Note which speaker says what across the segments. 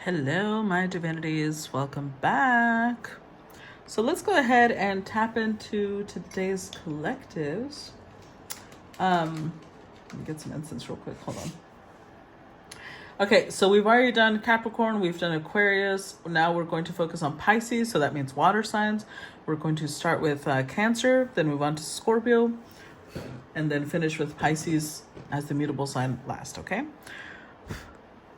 Speaker 1: Hello, my divinities. Welcome back. So let's go ahead and tap into today's collectives. Let me get some incense real quick. Hold on. Okay, so we've already done Capricorn, we've done Aquarius. Now we're going to focus on Pisces, so that means water signs. We're going to start with Cancer, then move on to Scorpio, and then finish with Pisces as the mutable sign last, okay?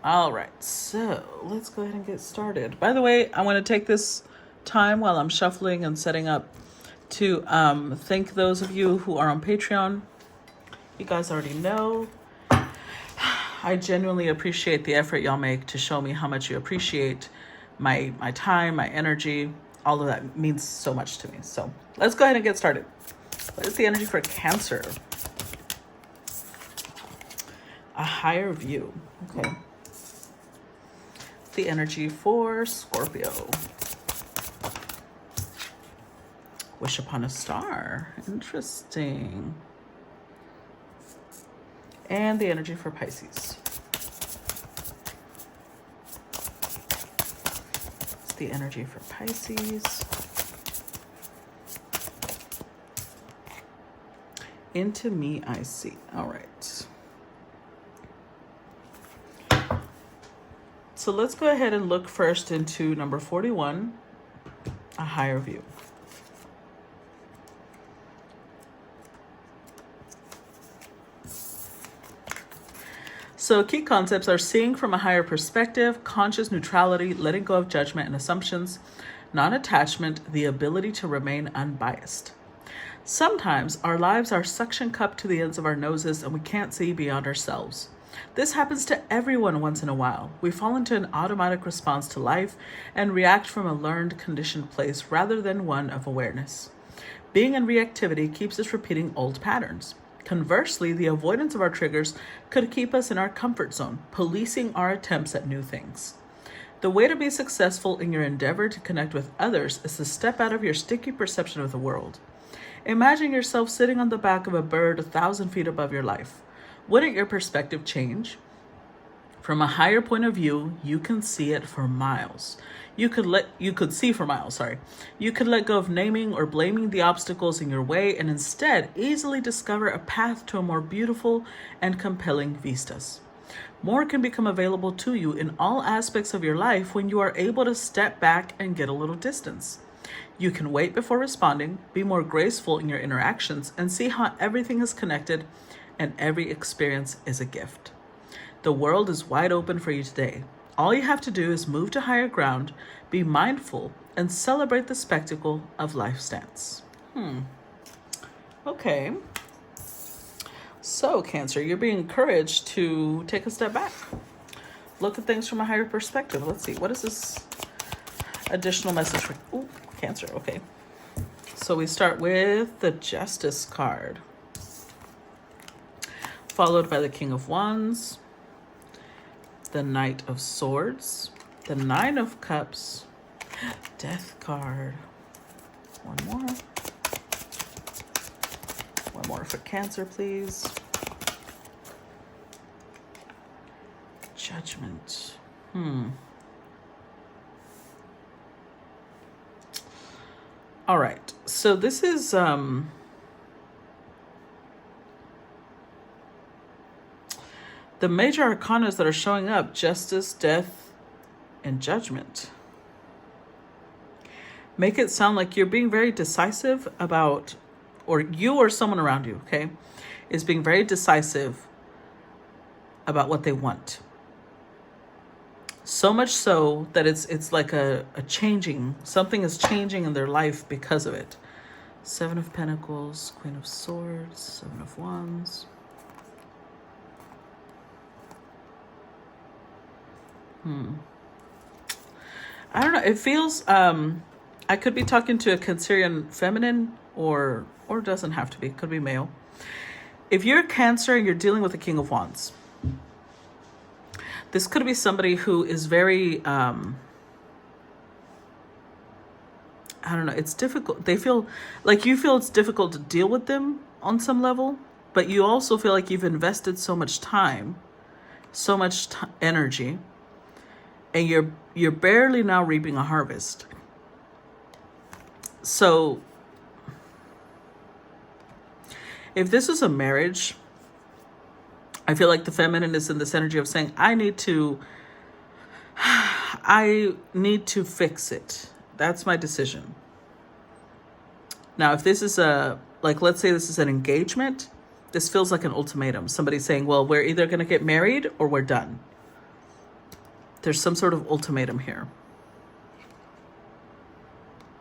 Speaker 1: All right, so let's go ahead and get started. By the way, I want to take this time while I'm shuffling and setting up to thank those of you who are on Patreon. You guys already know. I genuinely appreciate the effort y'all make to show me how much you appreciate my time, my energy. All of that means so much to me. So let's go ahead and get started. What is the energy for Cancer? A higher view. Okay. The energy for Scorpio. Wish upon a star. Interesting. And the energy for Pisces. It's the energy for Pisces. Into me I see. All right. So let's go ahead and look first into number 41, a higher view. So key concepts are seeing from a higher perspective, conscious neutrality, letting go of judgment and assumptions, non-attachment, the ability to remain unbiased. Sometimes our lives are suction cupped to the ends of our noses and we can't see beyond ourselves. This happens to everyone once in a while. We fall into an automatic response to life and react from a learned, conditioned place rather than one of awareness. Being in reactivity keeps us repeating old patterns. Conversely, the avoidance of our triggers could keep us in our comfort zone, policing our attempts at new things. The way to be successful in your endeavor to connect with others is to step out of your sticky perception of the world. Imagine yourself sitting on the back of a bird 1,000 feet above your life. Wouldn't your perspective change? From a higher point of view, you can see it for miles. You could see for miles, sorry. You could let go of naming or blaming the obstacles in your way and instead easily discover a path to a more beautiful and compelling vistas. More can become available to you in all aspects of your life when you are able to step back and get a little distance. You can wait before responding, be more graceful in your interactions, and see how everything is connected and every experience is a gift. The world is wide open for you today. All you have to do is move to higher ground, be mindful, and celebrate the spectacle of life's dance. Okay. So, Cancer, you're being encouraged to take a step back. Look at things from a higher perspective. Let's see. What is this additional message for Cancer? Okay. So we start with the Justice card, followed by the King of Wands, the Knight of Swords, the Nine of Cups, Death card. One more for Cancer, please. Judgment. All right. So this is the major arcanas that are showing up: Justice, Death, and Judgment. Make it sound like you're being very decisive about, or you or someone around you, okay, is being very decisive about what they want. So much so that it's like a changing, something is changing in their life because of it. Seven of Pentacles, Queen of Swords, Seven of Wands. I don't know. It feels, I could be talking to a Cancerian feminine or doesn't have to be. Could be male. If you're a Cancer and you're dealing with the King of Wands, this could be somebody who is very, I don't know. It's difficult. They feel like you feel it's difficult to deal with them on some level, but you also feel like you've invested so much time, so much energy, and you're barely now reaping a harvest. So if this is a marriage, I feel like the feminine is in this energy of saying, I need to fix it. That's my decision. Now, if this is let's say this is an engagement, this feels like an ultimatum. Somebody saying, well, we're either going to get married or we're done. There's some sort of ultimatum here.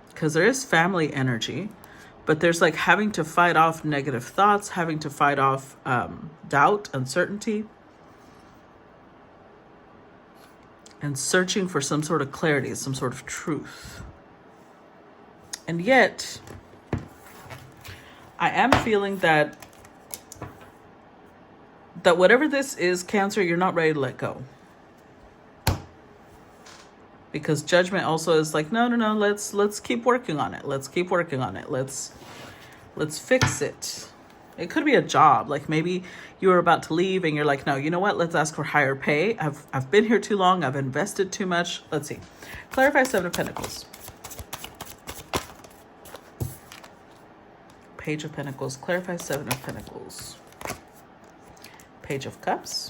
Speaker 1: Because there is family energy, but there's like having to fight off negative thoughts, having to fight off doubt, uncertainty, and searching for some sort of clarity, some sort of truth. And yet, I am feeling that whatever this is, Cancer, you're not ready to let go. Because Judgment also is like, no, let's keep working on it. Let's keep working on it. Let's fix it. It could be a job. Like maybe you were about to leave and you're like, no, you know what? Let's ask for higher pay. I've been here too long. I've invested too much. Let's see. Clarify Seven of Pentacles. Page of Pentacles. Clarify Seven of Pentacles. Page of Cups.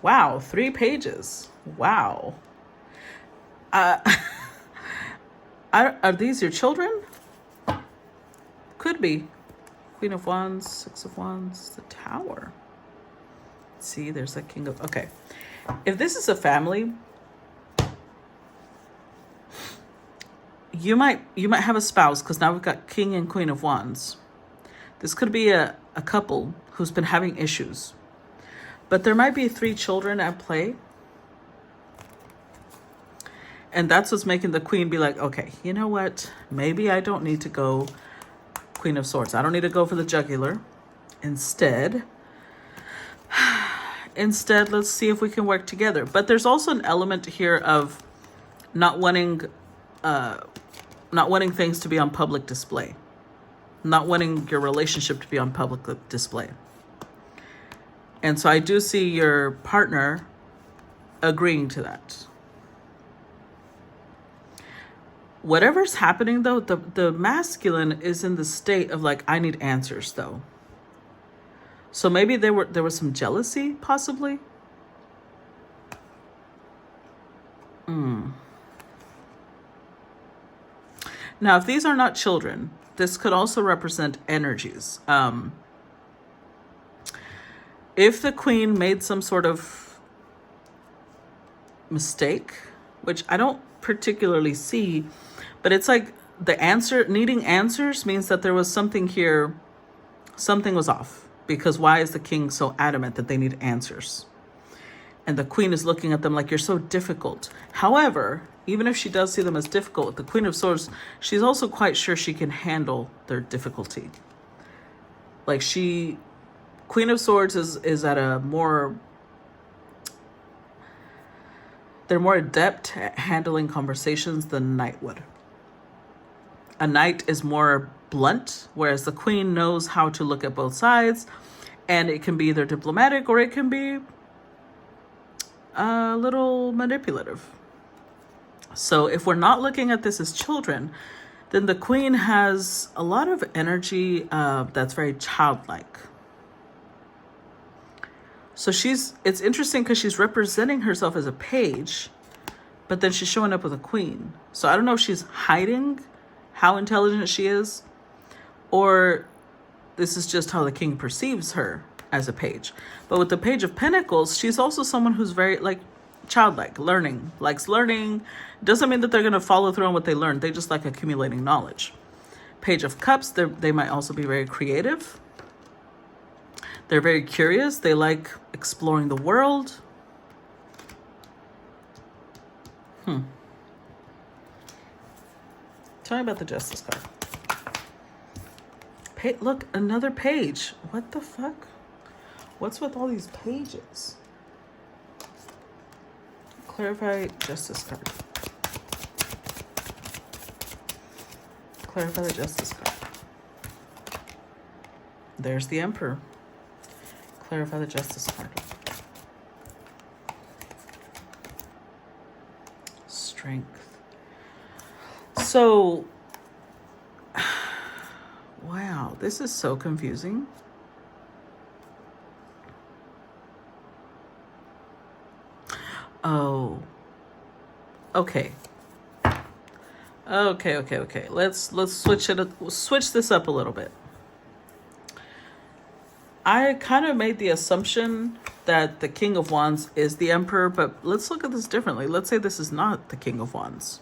Speaker 1: Wow, 3 pages. Wow. Are these your children? Could be. Queen of Wands, Six of Wands, the Tower. See, there's a King of... Okay. If this is a family, you might have a spouse, because now we've got King and Queen of Wands. This could be a couple who's been having issues. But there might be 3 children at play. And that's what's making the Queen be like, okay, you know what? Maybe I don't need to go Queen of Swords. I don't need to go for the jugular. Instead, let's see if we can work together. But there's also an element here of not wanting things to be on public display. Not wanting your relationship to be on public display. And so I do see your partner agreeing to that. Whatever's happening, though, the masculine is in the state of like, I need answers, though. So maybe there was some jealousy, possibly. Now, if these are not children, this could also represent energies. If the Queen made some sort of mistake, which I don't particularly see, but it's like needing answers means that there was something here, something was off. Because why is the King so adamant that they need answers? And the Queen is looking at them like, you're so difficult. However, even if she does see them as difficult, the Queen of Swords, she's also quite sure she can handle their difficulty. Like Queen of Swords is at a more... They're more adept at handling conversations than Knight would. A Knight is more blunt, whereas the Queen knows how to look at both sides, and it can be either diplomatic or it can be a little manipulative. So if we're not looking at this as children, then the Queen has a lot of energy that's very childlike. So it's interesting because she's representing herself as a page, but then she's showing up with a queen. So I don't know if she's hiding how intelligent she is, or this is just how the King perceives her as a page. But with the Page of Pentacles, she's also someone who's very like childlike, likes learning. Doesn't mean that they're going to follow through on what they learned. They just like accumulating knowledge. Page of Cups, they might also be very creative. They're very curious. They like exploring the world. Tell me about the Justice card. Look, another page. What the fuck? What's with all these pages? Clarify Justice card. Clarify the Justice card. There's the Emperor. Clarify the Justice card. Strength. So, wow, this is so confusing. Oh, okay. Okay. Let's switch this up a little bit. I kind of made the assumption that the King of Wands is the Emperor, but let's look at this differently. Let's say this is not the King of Wands.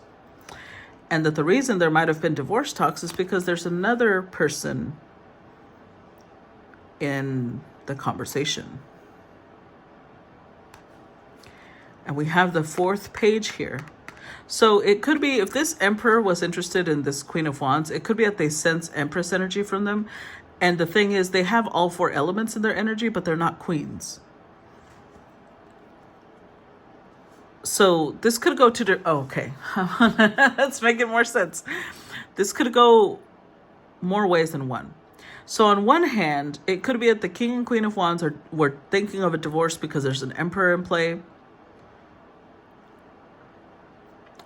Speaker 1: And that the reason there might have been divorce talks is because there's another person in the conversation. And we have the fourth page here. So it could be, if this Emperor was interested in this Queen of Wands, it could be that they sense Empress energy from them. And the thing is, they have all four elements in their energy, but they're not queens. So this could go to the, okay. Let's make it more sense. This could go more ways than one. So on one hand, it could be that the King and Queen of Wands were thinking of a divorce because there's an Emperor in play.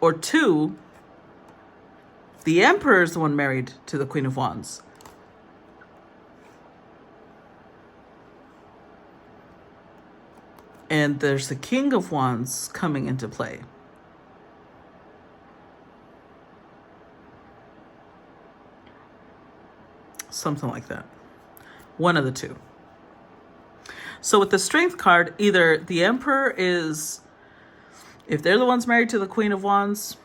Speaker 1: Or two, the Emperor is the one married to the Queen of Wands. And there's the King of Wands coming into play. Something like that. One of the two. So with the Strength card, either the Emperor is, if they're the ones married to the Queen of Wands,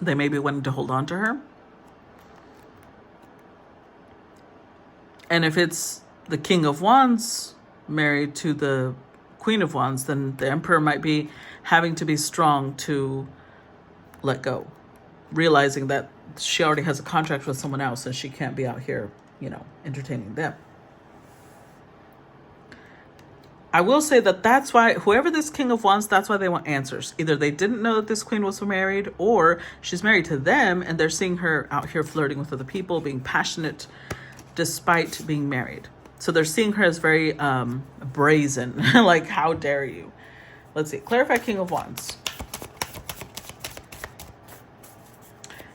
Speaker 1: they may be wanting to hold on to her. And if it's the King of Wands married to the Queen of Wands, then the Emperor might be having to be strong to let go, realizing that she already has a contract with someone else and she can't be out here, entertaining them. I will say that that's why whoever this King of Wands, that's why they want answers. Either they didn't know that this queen was married, or she's married to them and they're seeing her out here flirting with other people, being passionate despite being married. So they're seeing her as very brazen, like, how dare you? Let's see. Clarify King of Wands.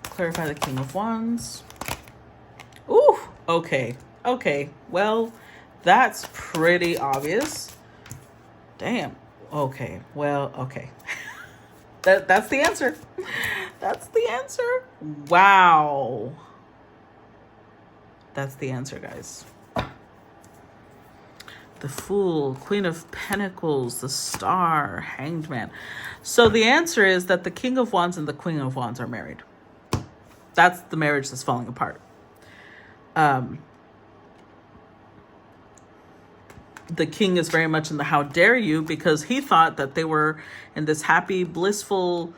Speaker 1: Clarify the King of Wands. Ooh, okay. Well, that's pretty obvious. Damn. Okay. Well, okay. That's the answer. That's the answer. Wow. That's the answer, guys. The Fool, Queen of Pentacles, the Star, Hanged Man. So the answer is that the King of Wands and the Queen of Wands are married. That's the marriage that's falling apart. The king is very much in the how dare you, because he thought that they were in this happy, blissful,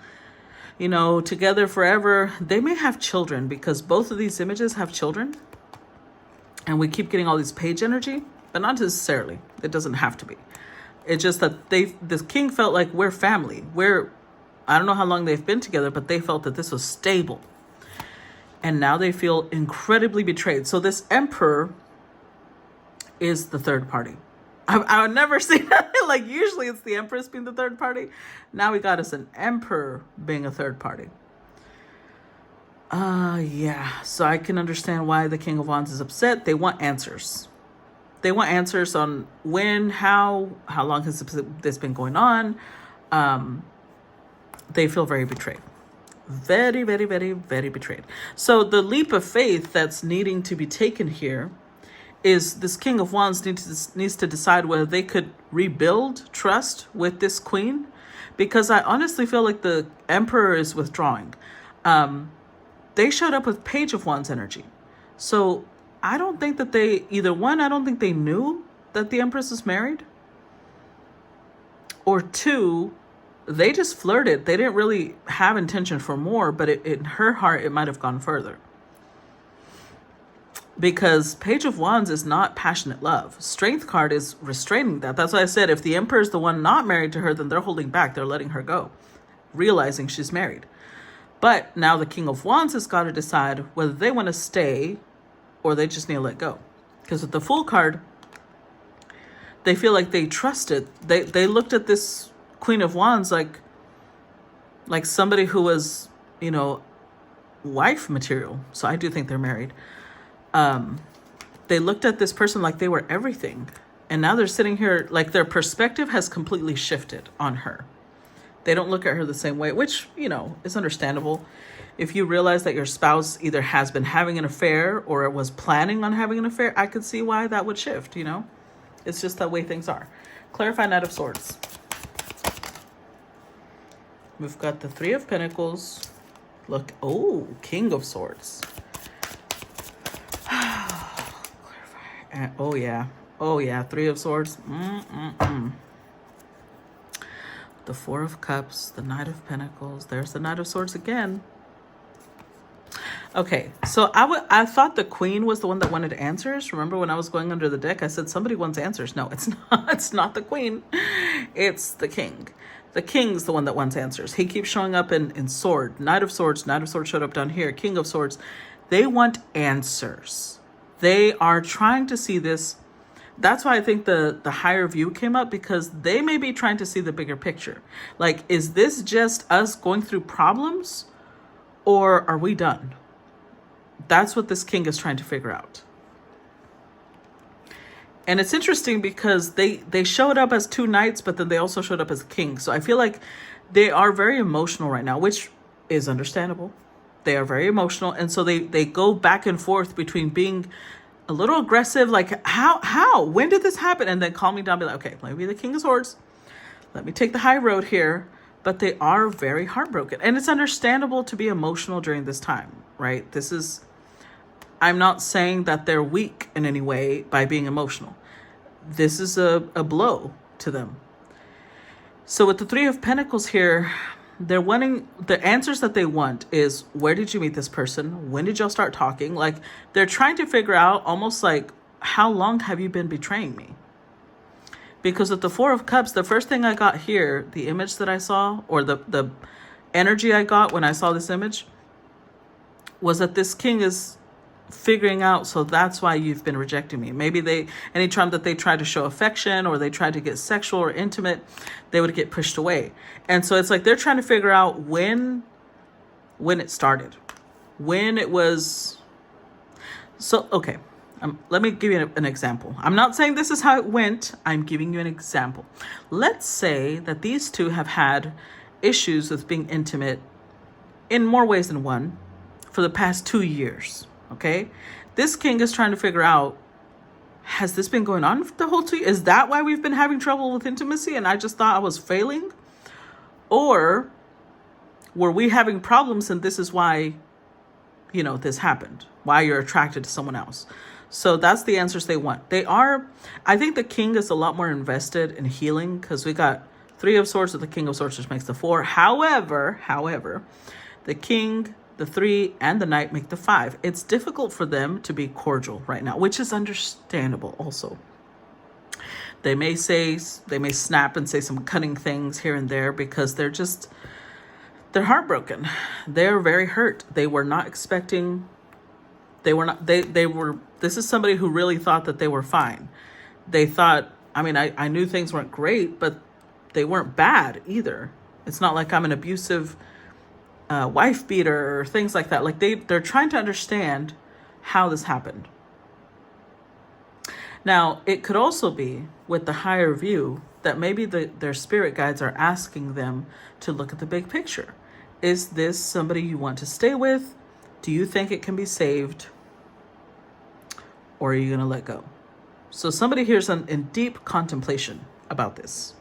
Speaker 1: together forever. They may have children, because both of these images have children. And we keep getting all these page energy, but not necessarily. It doesn't have to be. It's just that this king felt like we're family. I don't know how long they've been together, but they felt that this was stable. And now they feel incredibly betrayed. So this Emperor is the third party. I would never see that. Like, usually it's the Empress being the third party. Now we got us an Emperor being a third party. Yeah. So I can understand why the King of Wands is upset. They want answers. They want answers on when, how long has this been going on. They feel very betrayed. Very, very, very, very betrayed. So the leap of faith that's needing to be taken here is this King of Wands needs to decide whether they could rebuild trust with this queen, because I honestly feel like the Emperor is withdrawing. They showed up with Page of Wands energy. So I don't think that I don't think they knew that the Empress is married. Or two, they just flirted. They didn't really have intention for more, but in her heart, it might have gone further. Because Page of Wands is not passionate love. Strength card is restraining that. That's why I said if the Emperor is the one not married to her, then they're holding back. They're letting her go, realizing she's married. But now the King of Wands has got to decide whether they want to stay or they just need to let go. Because with the Fool card, they feel like they trusted. They looked at this Queen of Wands like somebody who was, you know, wife material. So I do think they're married. They looked at this person like they were everything. And now they're sitting here, like their perspective has completely shifted on her. They don't look at her the same way, which, you know, is understandable. If you realize that your spouse either has been having an affair or was planning on having an affair, I could see why that would shift, you know? It's just the way things are. Clarify Knight of Swords. We've got the Three of Pentacles. Look, oh, King of Swords. Oh, yeah. Oh, yeah, Three of Swords. The Four of Cups, the Knight of Pentacles. There's the Knight of Swords again. Okay, so I thought the Queen was the one that wanted answers. Remember when I was going under the deck, I said somebody wants answers. No, it's not. It's not the Queen. It's the King. The King's the one that wants answers. He keeps showing up in Sword. Knight of Swords. Knight of Swords showed up down here. King of Swords. They want answers. They are trying to see this. That's why I think the higher view came up, because they may be trying to see the bigger picture. Like, is this just us going through problems, or are we done? That's what this King is trying to figure out. And it's interesting because they showed up as two knights, but then they also showed up as a king. So I feel like they are very emotional right now, which is understandable. They are very emotional. And so they go back and forth between being a little aggressive, like, how, when did this happen? And then calming down, be like, okay, let me be the King of Swords. Let me take the high road here. But they are very heartbroken. And it's understandable to be emotional during this time, right? I'm not saying that they're weak in any way by being emotional. This is a blow to them. So with the Three of Pentacles here, they're wanting, the answers that they want is, where did you meet this person? When did y'all start talking? Like, they're trying to figure out almost like, how long have you been betraying me? Because with the Four of Cups, the first thing I got here, the image that I saw, or the energy I got when I saw this image, was that this king is figuring out, so that's why you've been rejecting me. Maybe anytime that they tried to show affection or they tried to get sexual or intimate, they would get pushed away. And so it's like they're trying to figure out when it started, when it was. So, okay, let me give you an example. I'm not saying this is how it went. I'm giving you an example. Let's say that these two have had issues with being intimate in more ways than one for the past 2 years. Okay, this king is trying to figure out, has this been going on the whole 2 years? Is that why we've been having trouble with intimacy and I just thought I was failing? Or were we having problems and this is why, you know, this happened? Why you're attracted to someone else? So that's the answers they want. I think the king is a lot more invested in healing, because we got Three of Swords with the King of Swords, which makes the 4. However, the king, the 3, and the knight make the 5. It's difficult for them to be cordial right now, which is understandable also. They may snap and say some cutting things here and there because they're heartbroken. They're very hurt. They were not expecting, this is somebody who really thought that they were fine. They thought, I knew things weren't great, but they weren't bad either. It's not like I'm an abusive wife beater or things like that. Like they're trying to understand how this happened. Now, it could also be with the higher view that maybe their spirit guides are asking them to look at the big picture. Is this somebody you want to stay with? Do you think it can be saved? Or are you going to let go? So somebody here's in deep contemplation about this.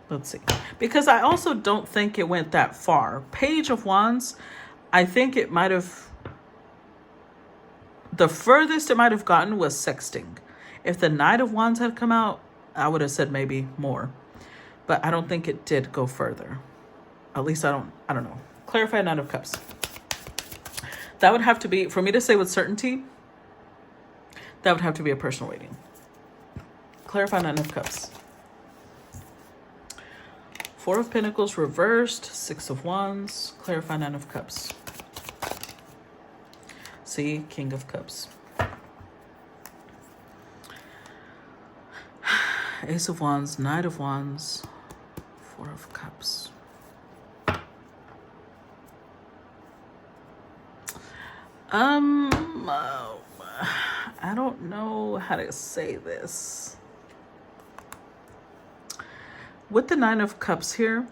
Speaker 1: Let's see. Because I also don't think it went that far. Page of Wands, I think it might have, the furthest it might have gotten was sexting. If the Knight of Wands had come out, I would have said maybe more. But I don't think it did go further. At least I don't know. Clarify Knight of Cups. That would have to be, for me to say with certainty, that would have to be a personal reading. Clarify Knight of Cups. 4 of Pentacles reversed, 6 of Wands, clarify Nine of Cups. See, King of Cups. Ace of Wands, Knight of Wands, Four of Cups. I don't know how to say this. With the Nine of Cups here,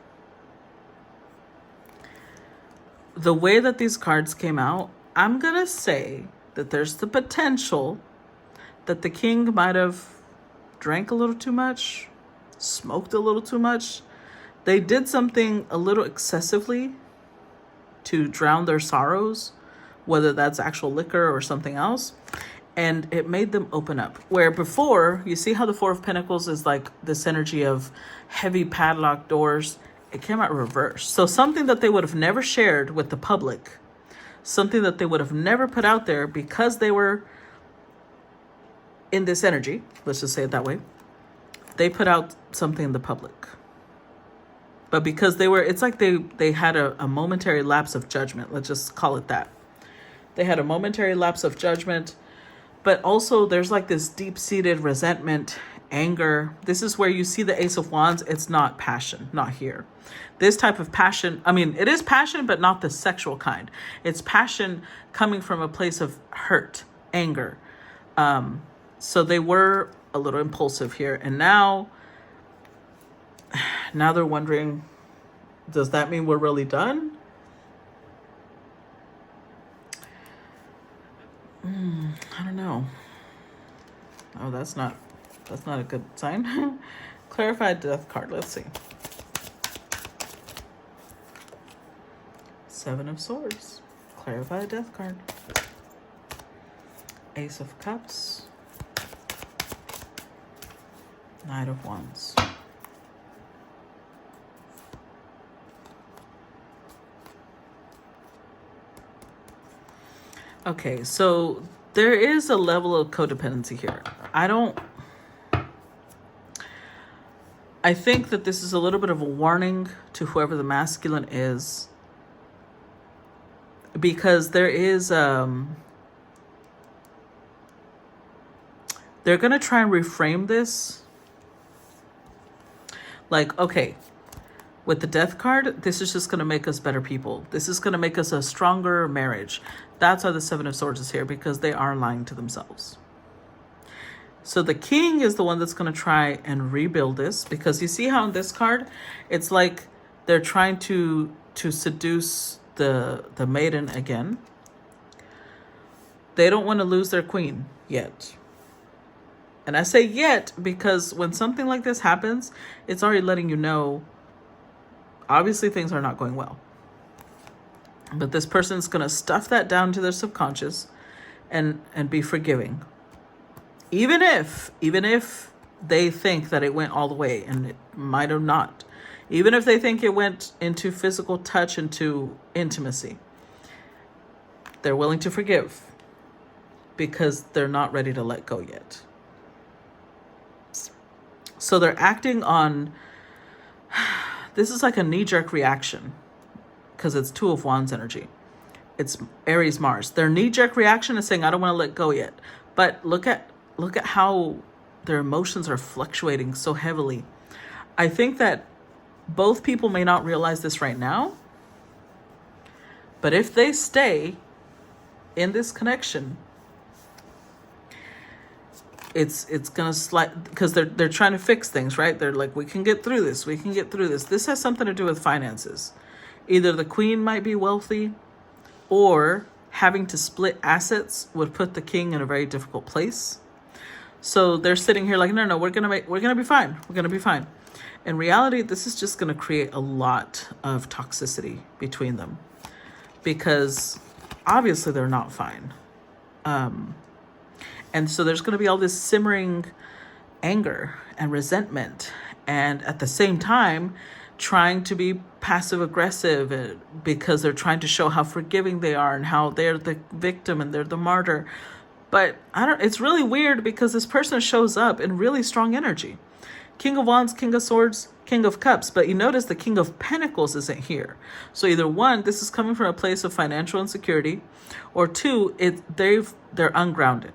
Speaker 1: the way that these cards came out, I'm going to say that there's the potential that the king might have drank a little too much, smoked a little too much. They did something a little excessively to drown their sorrows, whether that's actual liquor or something else. And it made them open up. Where before, you see how the Four of Pentacles is like this energy of heavy padlocked doors. It came out reversed. So something that they would have never shared with the public, something that they would have never put out there because they were in this energy, let's just say it that way, they put out something in the public. But because they were, it's like they had a momentary lapse of judgment. Let's just call it that. They had a momentary lapse of judgment, but also there's like this deep-seated resentment, anger. This is where you see the Ace of Wands. It's not passion, not here. This type of passion, I mean, it is passion, but not the sexual kind. It's passion coming from a place of hurt, anger. So they were a little impulsive here. And now they're wondering, does that mean we're really done? I don't know. Oh, that's not a good sign. Clarified Death card. Let's see. Seven of Swords. Clarified Death card. Ace of Cups. Knight of Wands. Okay, so there is a level of codependency here. I think that this is a little bit of a warning to whoever the masculine is, because there is, they're going to try and reframe this. Like, okay, with the Death card, this is just going to make us better people. This is going to make us a stronger marriage. That's why the Seven of Swords is here, because they are lying to themselves. So the king is the one that's going to try and rebuild this, because you see how in this card, it's like they're trying to seduce the maiden again. They don't want to lose their queen yet. And I say yet because when something like this happens, it's already letting you know, obviously things are not going well. But this person's going to stuff that down to their subconscious and be forgiving. Even if they think that it went all the way, and it might have not. Even if they think it went into physical touch, into intimacy. They're willing to forgive because they're not ready to let go yet. So they're acting on, this is like a knee-jerk reaction, because it's Two of Wands energy. It's Aries Mars. Their knee-jerk reaction is saying, I don't want to let go yet. But look at how their emotions are fluctuating so heavily. I think that both people may not realize this right now, but if they stay in this connection, it's gonna slide, because they're trying to fix things, right? They're like, we can get through this. We can get through this. This has something to do with finances. Either the queen might be wealthy, or having to split assets would put the king in a very difficult place. So they're sitting here like, no, we're gonna be fine. We're gonna be fine. In reality, this is just gonna create a lot of toxicity between them, because obviously they're not fine. And so there's going to be all this simmering anger and resentment, and at the same time trying to be passive aggressive because they're trying to show how forgiving they are and how they're the victim and they're the martyr. But it's really weird, because this person shows up in really strong energy. King of Wands, King of Swords, King of Cups. But you notice the King of Pentacles isn't here. So either one, this is coming from a place of financial insecurity, or two, they're ungrounded.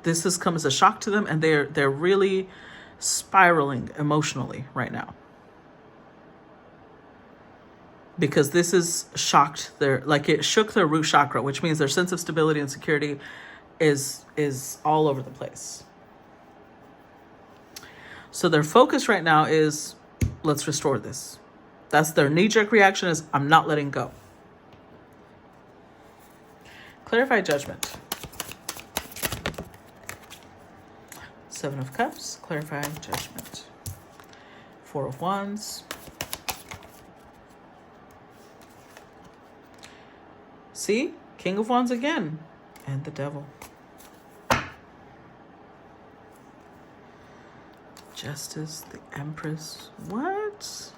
Speaker 1: This has come as a shock to them, and they're really spiraling emotionally right now. Because this is shocked their, like it shook their root chakra, which means their sense of stability and security is all over the place. So their focus right now is, let's restore this. That's their knee-jerk reaction, is I'm not letting go. Clarify judgment. 7 of Cups, clarify judgment. 4 of Wands. See? King of Wands again. And the Devil. Justice, the Empress. What?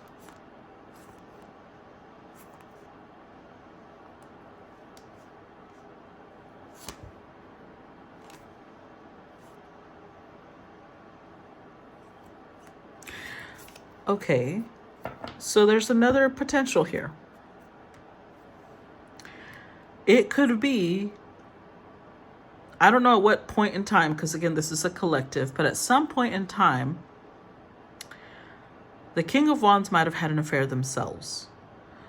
Speaker 1: Okay. So there's another potential here. It could be, I don't know at what point in time, because again, this is a collective, but at some point in time, the King of Wands might have had an affair themselves.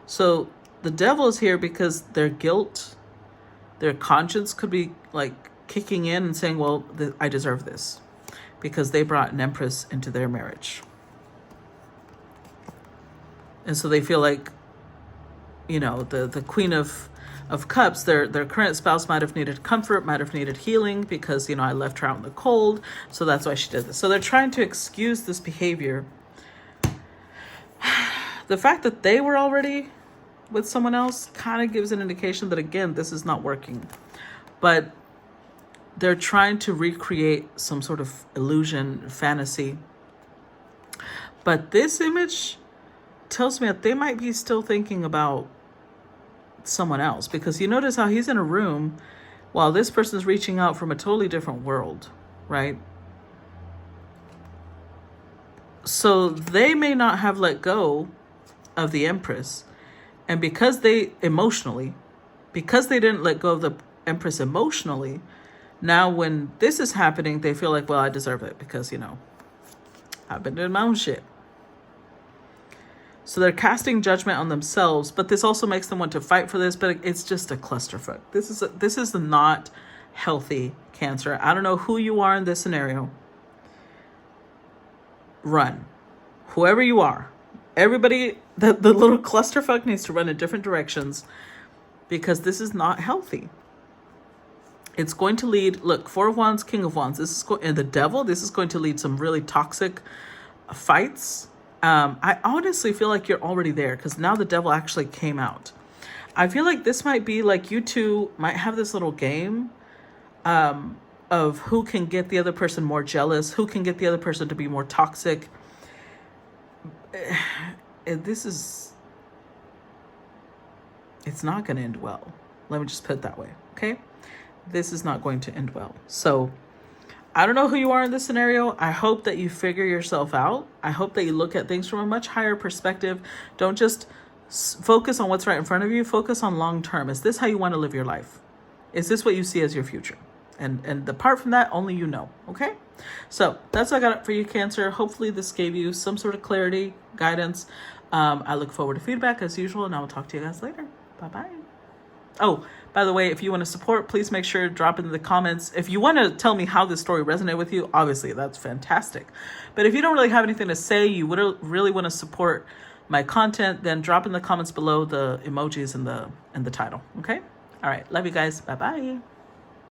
Speaker 1: So the Devil is here because their guilt, their conscience could be like kicking in and saying, well, I deserve this, because they brought an Empress into their marriage. And so they feel like, you know, the Queen of Cups, their current spouse might have needed comfort, might have needed healing because, you know, I left her out in the cold. So that's why she did this. So they're trying to excuse this behavior. The fact that they were already with someone else kind of gives an indication that, again, this is not working. But they're trying to recreate some sort of illusion, fantasy. But this image tells me that they might be still thinking about someone else, because you notice how he's in a room while this person's reaching out from a totally different world, right? So they may not have let go of the Empress, and because they didn't let go of the Empress emotionally, now when this is happening, they feel like, well, I deserve it because, you know, I've been doing my own shit. So they're casting judgment on themselves, but this also makes them want to fight for this, but it's just a clusterfuck. This is not healthy, Cancer. I don't know who you are in this scenario. Run. Whoever you are. Everybody, the little clusterfuck needs to run in different directions, because this is not healthy. It's going to lead, look, 4 of Wands, King of Wands, and the Devil, this is going to lead some really toxic fights. I honestly feel like you're already there, because now the Devil actually came out. I feel like this might be like you two might have this little game of who can get the other person more jealous, who can get the other person to be more toxic. It's not going to end well. Let me just put it that way, okay? This is not going to end well. So I don't know who you are in this scenario. I hope that you figure yourself out. I hope that you look at things from a much higher perspective. Don't just focus on what's right in front of you. Focus on long term. Is this how you want to live your life? Is this what you see as your future? And apart from that, only you know, okay? So that's what I got for you, Cancer. Hopefully this gave you some sort of clarity, guidance. I look forward to feedback as usual, and I will talk to you guys later. Bye-bye. Oh, by the way, if you want to support, please make sure to drop in the comments. If you want to tell me how this story resonated with you, obviously that's fantastic. But if you don't really have anything to say, you would really want to support my content, then drop in the comments below the emojis and the title. Okay? All right. Love you guys. Bye-bye.